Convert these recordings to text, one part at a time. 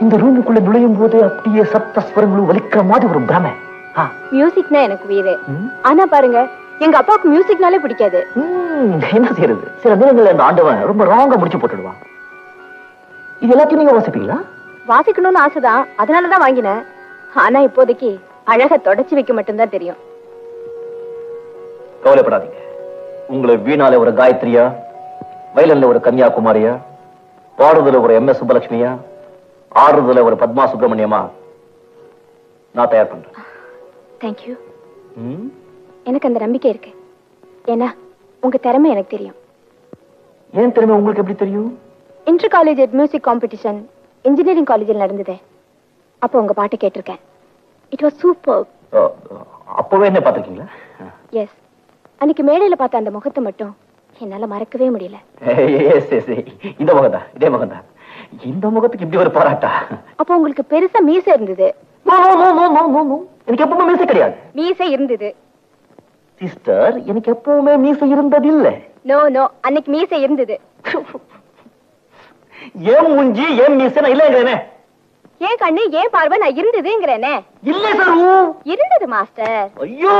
இந்த ரூமுக்குள்ள நுழையும் போது அப்படியே சப்த ஸ்வரங்களும் வலிக்கிற மாதிரி ஒரு பிரமை. மியூசிக்னா எனக்கு உயிர். ஆனா பாருங்க, எங்க அப்பாவுக்கு மியூசிக்னாலே பிடிக்காது. என்ன செய்யறது, சில நேரங்கள்ல அந்த ஆண்டவன் ரொம்ப ராங்கா முடிச்சு போட்டுடுவான். இது எல்லாத்தையும் நீங்க வாசிப்பீங்களா? வாசிக்கணும்னு ஆசைதான், அதனாலதான் வாங்கினேன். ஆனா இப்போதைக்கு அழக தொடச்சு வைக்க மட்டும்தான் தெரியும். கவலைப்படாதீங்க, உங்களை வீணால ஒரு காயத்ரியா, வயலன்ல ஒரு கன்னியாகுமாரியா, பாடுதல ஒரு MS சுப்பலட்சுமியா, ஆடுறதுல ஒரு பத்மா சுப்பிரமணியமா நான் தயார் பண்றேன். தேங்க்யூ. எனக்கு அந்த நம்பிக்கை இருக்கு. ஏன்னா உங்க திறமை எனக்கு தெரியும். ஏன் திறமை உங்களுக்கு எப்படி தெரியும்? Inter college music competition engineering காலேஜில் நடந்தது. அப்போ உங்க பாட்டு கேட்டிருக்கேன். It was super. அப்பவே என்ன பாத்திருக்கீங்களா? எஸ். அன்னைக்கு மேடையில பார்த்த அந்த முகத்தை மட்டும் என்னால மறக்கவே முடியல. இந்த முகம்தான், இதே முகம்தான். இந்த முகத்துக்கு இப்படி ஒரு பாராட்டா? அப்போ உங்களுக்கு பெருசா மீசை இருந்தது? எனக்கு எப்பவுமே மீசை கிடையாது. மீசை இருந்தது சிஸ்டர், எனக்கு எப்பவுமே மீசை இருந்தது இல்ல. நோ நோ, அன்னைக்கு மீசை இருந்தது. ஏன் மூஞ்சி ஏன் மீசை நான் இல்லைங்கிறேனே. ஏன் கண்ணு ஏன் பார்வை நான் இருந்ததுங்கிறேனே. இல்ல சார், இருந்தது மாஸ்டர். ஐயோ,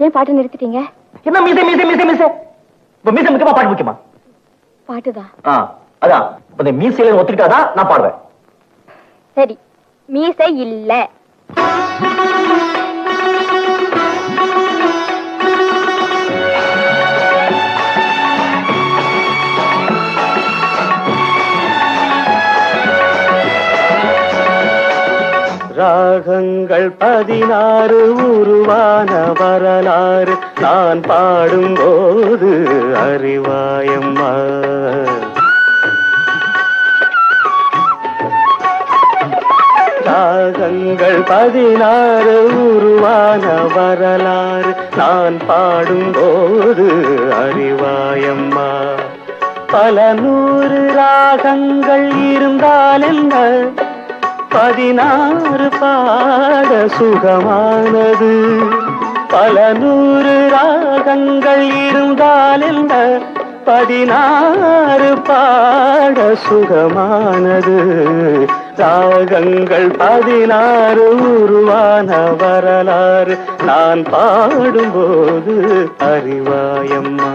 ஏன் பாட்டு நிறுத்திட்டீங்க? என்ன மீசை மீசை மீசை மீசை? இப்ப மீசை முக்கியமா பாட்டு முக்கியமா? பாட்டுதான். அதான் அந்த மீசையில ஒத்துக்கிட்டாதான் நான் பாடுவேன். சரி, மீசை இல்ல. ராகங்கள் 16 உருவான வரலாறு நான் பாடும்போது அறிவாயம்மா. ராகங்கள் 16 உருவான வரலாறு நான் பாடும்போது அறிவாயம்மா. பல 100 ராகங்கள் இருந்தால் என்ன, 16 பாட சுகமானது. பல 100 ராகங்கள் இருந்தால் என்ன, 16 பாட சுகமானது. ராகங்கள் 16 உருவான வரலாறு நான் பாடும்போது அறிவாயம்மா.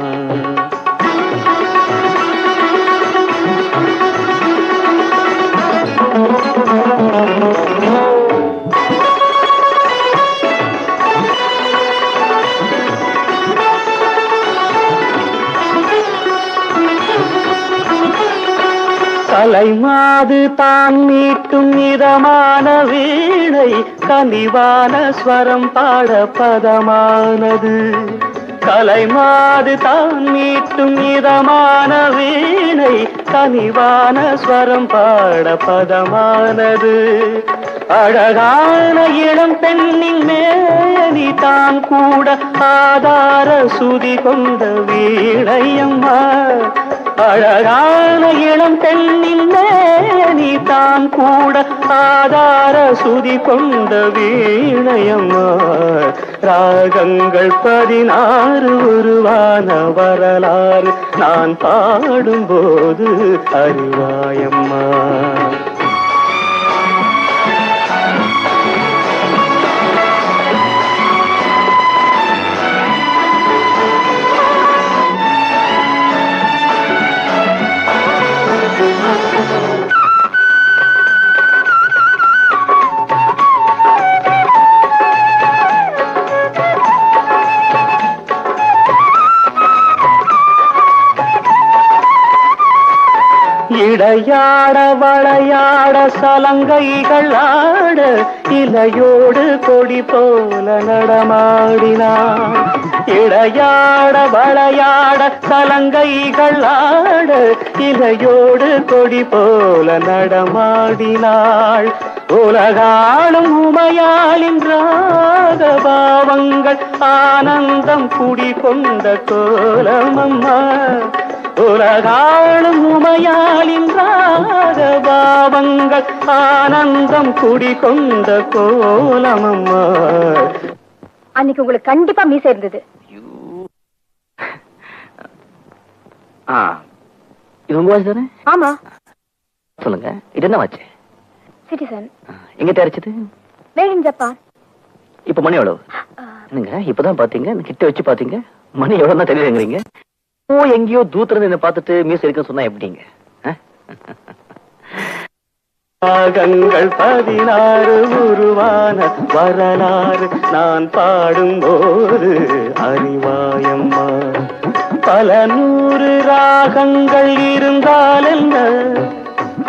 கலைமாது தான் மீட்டும் இதமான வீணை, கனிவான ஸ்வரம் பாட பதமானது. கலைமாது தான் மீட்டும் இதமான வீணை, கனிவான ஸ்வரம் பாட பதமானது. அழகான இளம் பெண்ணின் மேனி தான் கூட ஆதார சுதி கொண்ட வீணையம்மா. அழகான இளம் பெண்ணின் மேனி தான் கூட ஆதார சுதி கொண்ட வீணையம்மா. ராகங்கள் 16 உருவான வரலாறு நான் பாடும்போது அறிவாயம்மா. இடையாட வளையாட சலங்கைகள் ஆட, இலையோடு கொடி போல நடமாடினான். இடையாட வளையாட சலங்கைகள் ஆட, இலையோடு கொடி போல நடமாடினாள். உலகாளும் உமையாளின் ராகபாவங்கள் ஆனந்தம் குடி கொண்ட கோலமம்மா. உலகாளும் இசையாலின் ராக பாவங்கள் ஆனந்தம் குடிகொண்ட கோலமம்மா. அன்னைக்கு உங்களுக்கு கண்டிப்பா மீசை இருந்தது. இது உங்க வாட்ச் தானே? ஆமா. சொல்லுங்க, இது என்ன வாட்ச்? சிட்டிசன். எங்க தயாரிச்சது? Made in Japan. இப்ப மணி எவ்வளவு? என்னங்க இப்பதான் பாத்தீங்க, கிட்ட வச்சு பாத்தீங்க, மணி எவ்வளவுதான் தெரியலங்கிறீங்க. ஓ எங்கேயோ தூத்துல என்ன பார்த்துட்டு மீசை இருக்குன்னு சொன்னா எப்படிங்க? ராகங்கள் 16 உருவான வரலாறு நான் பாடும்போது அறிவாயம்மா. பல 100 ராகங்கள் இருந்தால் என்ன,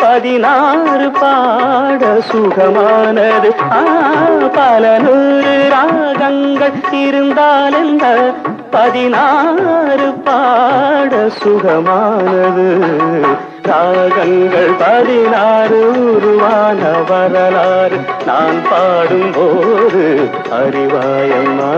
16 பாட சுகமானது. பல 100 ராகங்கள் இருந்தால் என்ன, 16 பாட சுகமானது. ராகங்கள் 16 உருவான வரலாறு நான் பாடும்போது அறிவாயம்மா.